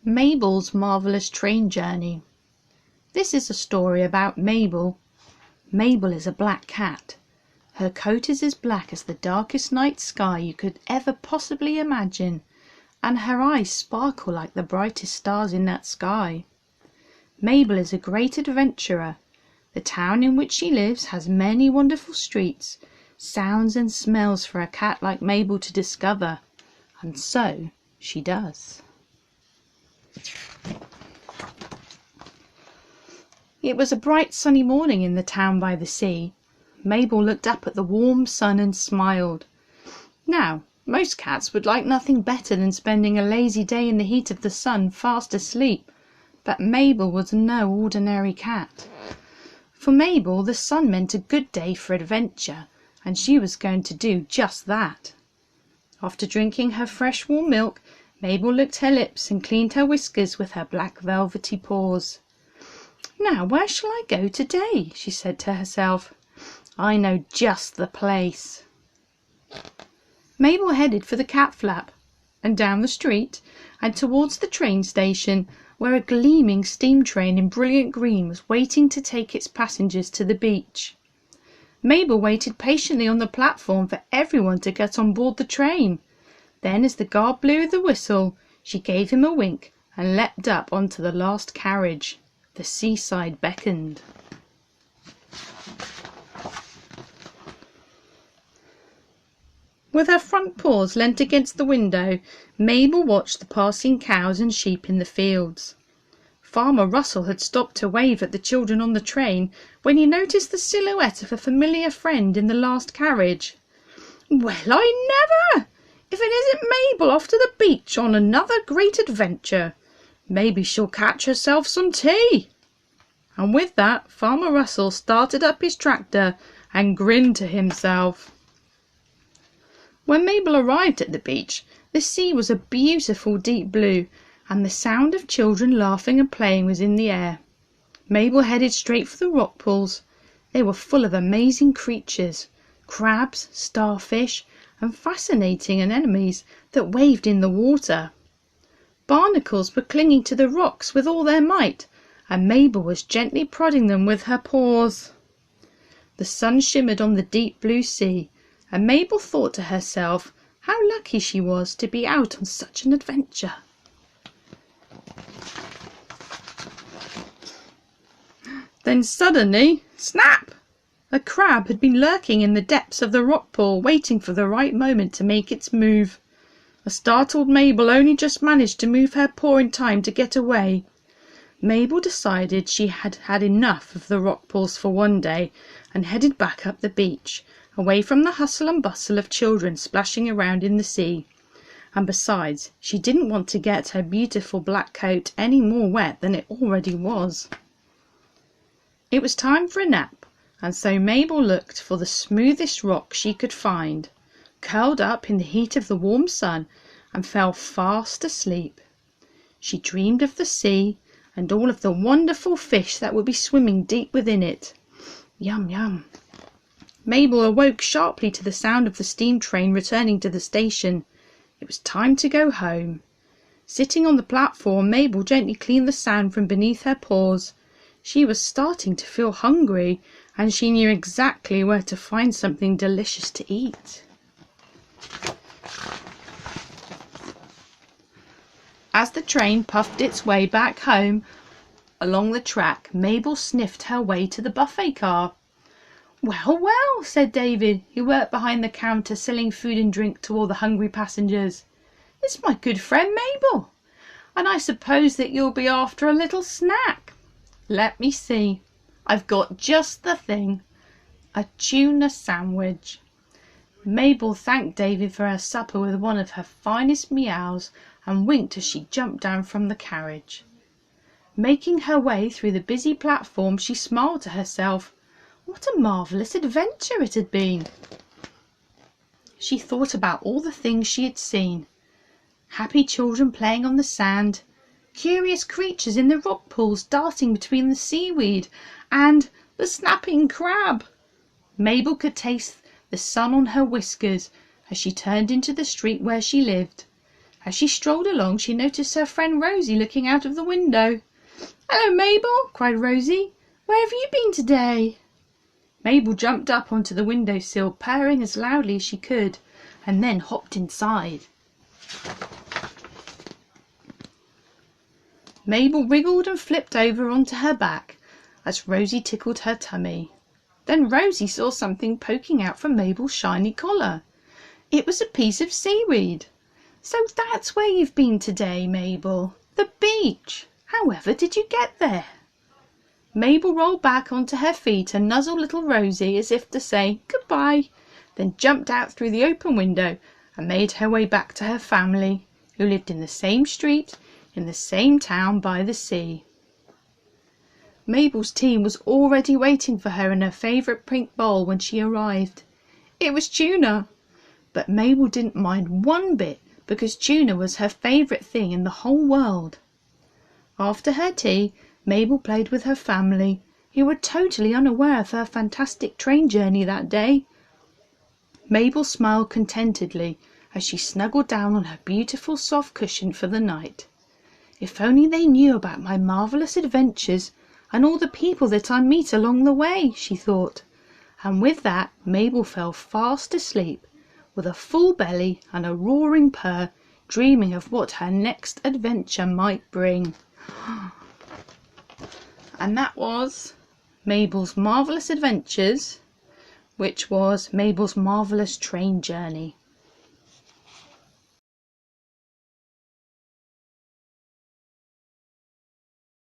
Mabel's Marvellous Train Journey. This is a story about Mabel. Mabel is a black cat. Her coat is as black as the darkest night sky you could ever possibly imagine, and her eyes sparkle like the brightest stars in that sky. Mabel is a great adventurer. The town in which she lives has many wonderful streets, sounds and smells for a cat like Mabel to discover, and so she does. It was a bright sunny morning in the town by the sea. Mabel looked up at the warm sun and smiled. Now, most cats would like nothing better than spending a lazy day in the heat of the sun fast asleep, but Mabel was no ordinary cat. For Mabel, the sun meant a good day for adventure, and she was going to do just that. After drinking her fresh warm milk, Mabel licked her lips and cleaned her whiskers with her black velvety paws. "Now, where shall I go today?" she said to herself. "I know just the place." Mabel headed for the cat flap, and down the street, and towards the train station, where a gleaming steam train in brilliant green was waiting to take its passengers to the beach. Mabel waited patiently on the platform for everyone to get on board the train. Then, as the guard blew the whistle, she gave him a wink and leapt up onto the last carriage. The seaside beckoned. With her front paws leant against the window, Mabel watched the passing cows and sheep in the fields. Farmer Russell had stopped to wave at the children on the train when he noticed the silhouette of a familiar friend in the last carriage. "Well, I never! If it isn't Mabel off to the beach on another great adventure. Maybe she'll catch herself some tea." And with that, Farmer Russell started up his tractor and grinned to himself. When Mabel arrived at the beach, the sea was a beautiful deep blue, and the sound of children laughing and playing was in the air. Mabel headed straight for the rock pools. They were full of amazing creatures, crabs, starfish, and fascinating anemones that waved in the water. Barnacles were clinging to the rocks with all their might, and Mabel was gently prodding them with her paws. The sun shimmered on the deep blue sea, and Mabel thought to herself how lucky she was to be out on such an adventure. Then suddenly, snap! A crab had been lurking in the depths of the rock pool, waiting for the right moment to make its move. A startled Mabel only just managed to move her paw in time to get away. Mabel decided she had had enough of the rock pools for one day and headed back up the beach, away from the hustle and bustle of children splashing around in the sea. And besides, she didn't want to get her beautiful black coat any more wet than it already was. It was time for a nap, and so Mabel looked for the smoothest rock she could find, curled up in the heat of the warm sun, and fell fast asleep. She dreamed of the sea and all of the wonderful fish that would be swimming deep within it. Yum, yum. Mabel awoke sharply to the sound of the steam train returning to the station. It was time to go home. Sitting on the platform, Mabel gently cleaned the sand from beneath her paws. She was starting to feel hungry, and she knew exactly where to find something delicious to eat. As the train puffed its way back home along the track, Mabel sniffed her way to the buffet car. "Well, well," said David, who worked behind the counter selling food and drink to all the hungry passengers. "It's my good friend Mabel, and I suppose that you'll be after a little snack. Let me see. I've got just the thing. A tuna sandwich." Mabel thanked David for her supper with one of her finest meows and winked as she jumped down from the carriage. Making her way through the busy platform, she smiled to herself. What a marvellous adventure it had been. She thought about all the things she had seen. Happy children playing on the sand, curious creatures in the rock pools darting between the seaweed, and the snapping crab. Mabel could taste the sun on her whiskers as she turned into the street where she lived. As she strolled along, she noticed her friend Rosie looking out of the window. "Hello, Mabel," cried Rosie. "Where have you been today?" Mabel jumped up onto the windowsill, purring as loudly as she could, and then hopped inside. Mabel wriggled and flipped over onto her back as Rosie tickled her tummy. Then Rosie saw something poking out from Mabel's shiny collar. It was a piece of seaweed. "So that's where you've been today, Mabel. The beach. However did you get there?" Mabel rolled back onto her feet and nuzzled little Rosie as if to say goodbye, then jumped out through the open window and made her way back to her family, who lived in the same street, in the same town by the sea. Mabel's tea was already waiting for her in her favourite pink bowl when she arrived. It was tuna, but Mabel didn't mind one bit because tuna was her favourite thing in the whole world. After her tea, Mabel played with her family, who were totally unaware of her fantastic train journey that day. Mabel smiled contentedly as she snuggled down on her beautiful soft cushion for the night. "If only they knew about my marvellous adventures and all the people that I meet along the way," she thought, and with that Mabel fell fast asleep, with a full belly and a roaring purr, dreaming of what her next adventure might bring. And that was Mabel's Marvellous Adventures, which was Mabel's Marvellous Train Journey.